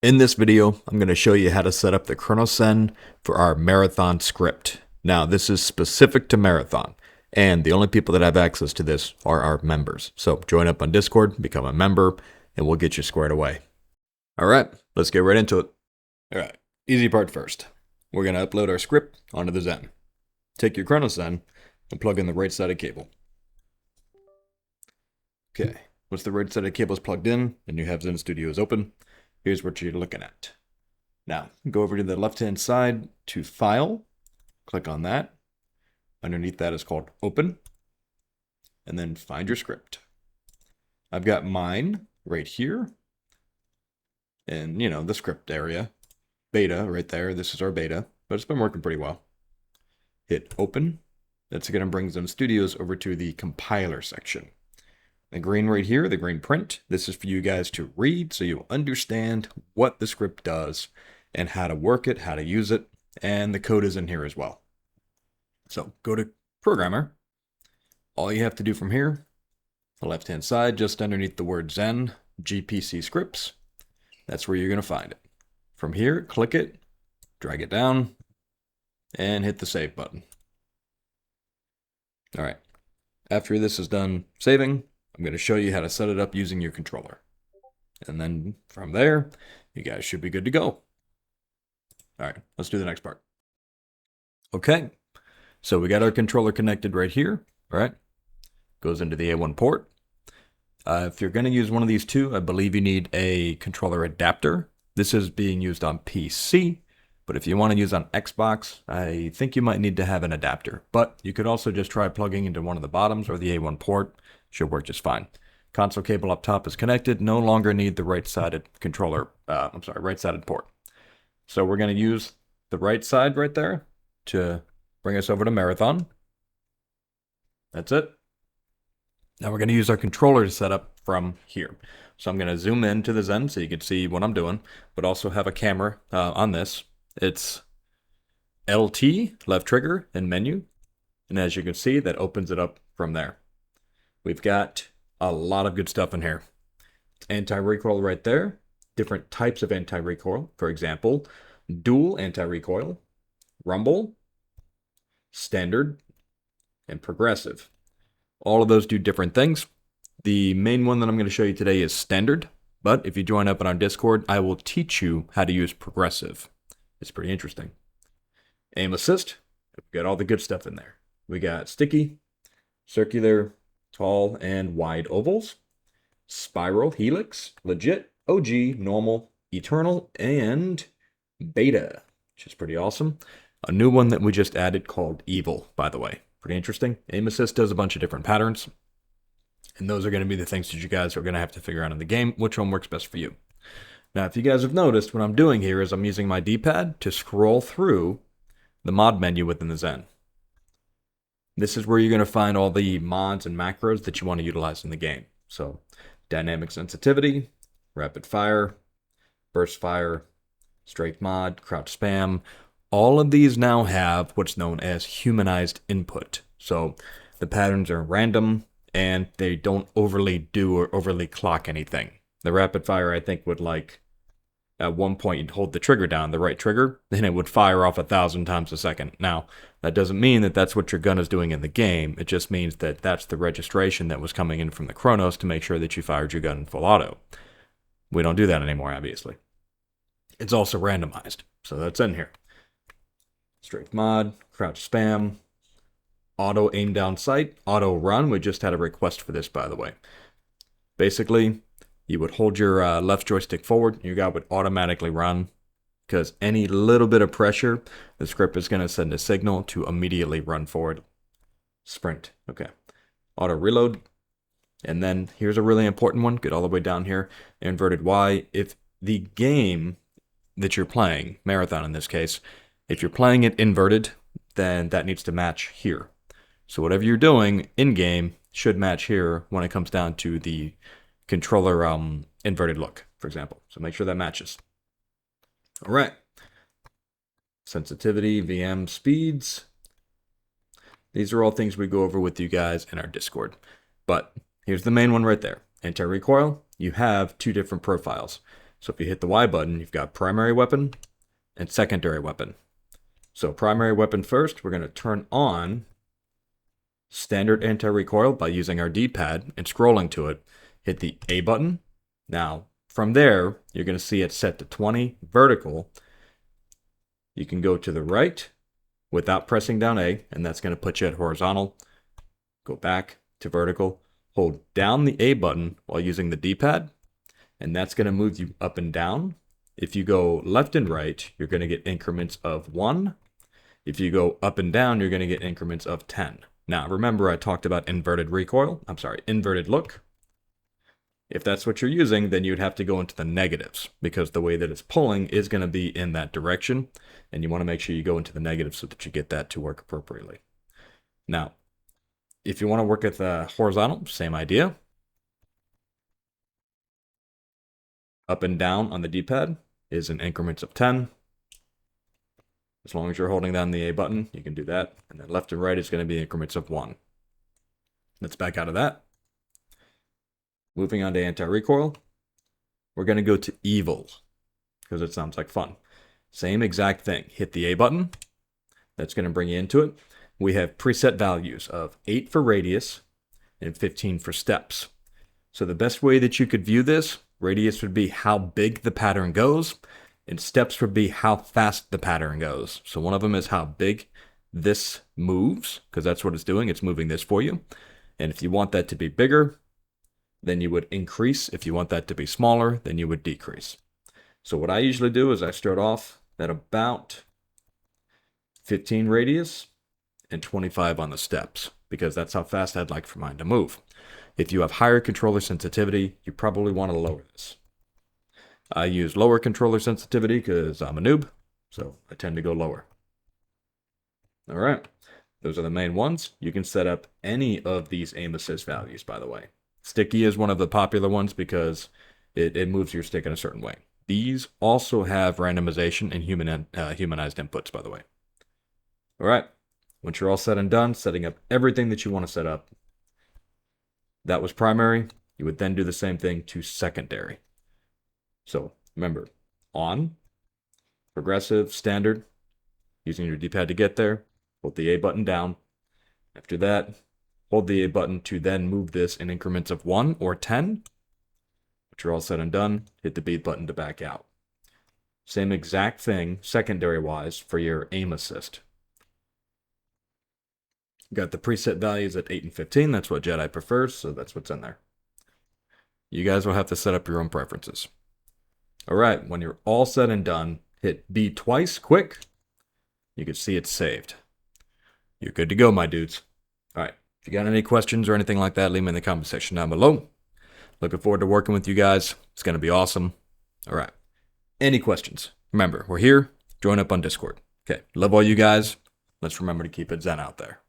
In this video, I'm going to show you how to set up the Cronus Zen for our marathon script. Now, this is specific to marathon, and the only people that have access to this are our members. So join up on Discord, become a member, and we'll get you squared away. All right, let's get right into it. All right, easy part first. We're going to upload our script onto the Zen. Take your Cronus Zen and plug in the right-sided cable. Okay, once the right-sided cable is plugged in and you have Zen Studios open, here's what you're looking at. Now, go over to the left-hand side to File. Click on that. Underneath that is called Open. And then find your script. I've got mine right here. And, the script area. Beta right there. This is our beta. But it's been working pretty well. Hit Open. That's going to bring Zen Studios over to the compiler section. The green right here, the green print, this is for you guys to read so you'll understand what the script does and how to work it, how to use it, and the code is in here as well. So go to Programmer. All you have to do from here, the left-hand side, just underneath the word Zen, GPC scripts, that's where you're going to find it. From here, click it, drag it down, and hit the Save button. All right. After this is done saving, I'm going to show you how to set it up using your controller. And then from there, you guys should be good to go. All right, let's do the next part. Okay, so we got our controller connected right here, all right? Goes into the A1 port. If you're going to use one of these two, I believe you need a controller adapter. This is being used on PC, but if you want to use on Xbox, I think you might need to have an adapter. But you could also just try plugging into one of the bottoms or the A1 port. Should work just fine. Console cable up top is connected. No longer need the right-sided controller, right-sided port. So we're going to use the right side right there to bring us over to Marathon. That's it. Now we're going to use our controller to set up from here. So I'm going to zoom in to the Zen so you can see what I'm doing, but also have a camera on this. It's LT, left trigger, and menu. And as you can see, that opens it up from there. We've got a lot of good stuff in here. Anti-recoil right there. Different types of anti-recoil. For example, dual anti-recoil, rumble, standard, and progressive. All of those do different things. The main one that I'm going to show you today is standard. But if you join up on our Discord, I will teach you how to use progressive. It's pretty interesting. Aim assist. We've got all the good stuff in there. We got sticky, circular, tall and wide ovals, spiral, helix, legit, OG, normal, eternal, and beta, which is pretty awesome. A new one that we just added called evil, by the way. Pretty interesting. Aim assist does a bunch of different patterns, and those are going to be the things that you guys are going to have to figure out in the game, which one works best for you. Now, if you guys have noticed, what I'm doing here is I'm using my D-pad to scroll through the mod menu within the Zen. This is where you're going to find all the mods and macros that you want to utilize in the game. So, dynamic sensitivity, rapid fire, burst fire, straight mod, crouch spam. All of these now have what's known as humanized input. So, the patterns are random and they don't overly do or overly clock anything. The rapid fire, I think, would at one point you'd hold the trigger down, the right trigger, then it would fire off 1,000 times a second. Now, that doesn't mean that that's what your gun is doing in the game. It just means that that's the registration that was coming in from the Chronos to make sure that you fired your gun in full auto. We don't do that anymore, obviously. It's also randomized, so that's in here. Strafe mod, crouch spam, auto aim down sight, auto run. We just had a request for this, by the way. Basically, you would hold your left joystick forward, your guy would automatically run, because any little bit of pressure, the script is going to send a signal to immediately run forward. Sprint, okay. Auto reload, and then here's a really important one, get all the way down here, inverted Y. If the game that you're playing, Marathon in this case, if you're playing it inverted, then that needs to match here. So whatever you're doing in-game should match here when it comes down to the controller inverted look, for example. So make sure that matches. All right. Sensitivity, VM speeds. These are all things we go over with you guys in our Discord. But here's the main one right there. Anti-recoil, you have two different profiles. So if you hit the Y button, you've got primary weapon and secondary weapon. So primary weapon first, we're going to turn on standard anti-recoil by using our D-pad and scrolling to it. Hit the A button. Now, from there, you're going to see it set to 20 vertical. You can go to the right without pressing down A, and that's going to put you at horizontal. Go back to vertical. Hold down the A button while using the D-pad, and that's going to move you up and down. If you go left and right, you're going to get increments of 1. If you go up and down, you're going to get increments of 10. Now, remember I talked about inverted look. If that's what you're using, then you'd have to go into the negatives, because the way that it's pulling is going to be in that direction, and you want to make sure you go into the negatives so that you get that to work appropriately. Now, if you want to work at the horizontal, same idea. Up and down on the D-pad is in increments of 10. As long as you're holding down the A button, you can do that. And then left and right is going to be increments of 1. Let's back out of that. Moving on to anti-recoil. We're going to go to evil, because it sounds like fun. Same exact thing. Hit the A button. That's going to bring you into it. We have preset values of 8 for radius and 15 for steps. So the best way that you could view this, radius would be how big the pattern goes, and steps would be how fast the pattern goes. So one of them is how big this moves, because that's what it's doing. It's moving this for you. And if you want that to be bigger, then you would increase. If you want that to be smaller, then you would decrease. So what I usually do is I start off at about 15 radius and 25 on the steps, because that's how fast I'd like for mine to move. If you have higher controller sensitivity, you probably want to lower this. I use lower controller sensitivity because I'm a noob, so I tend to go lower. All right, those are the main ones. You can set up any of these aim assist values, by the way. Sticky is one of the popular ones because it moves your stick in a certain way. These also have randomization and humanized inputs, by the way. All right, once you're all set and done, setting up everything that you want to set up, that was primary. You would then do the same thing to secondary. So remember, on, progressive, standard, using your D-pad to get there, hold the A button down. After that, hold the A button to then move this in increments of 1 or 10. Once you're all set and done, hit the B button to back out. Same exact thing, secondary-wise, for your aim assist. Got the preset values at 8 and 15. That's what Jedi prefers, so that's what's in there. You guys will have to set up your own preferences. All right, when you're all set and done, hit B twice, quick. You can see it's saved. You're good to go, my dudes. All right, if you got any questions or anything like that, leave them in the comment section down below. Looking forward to working with you guys. It's going to be awesome. All right, any questions? Remember, we're here. Join up on Discord. Okay, love all you guys. Let's remember to keep it Zen out there.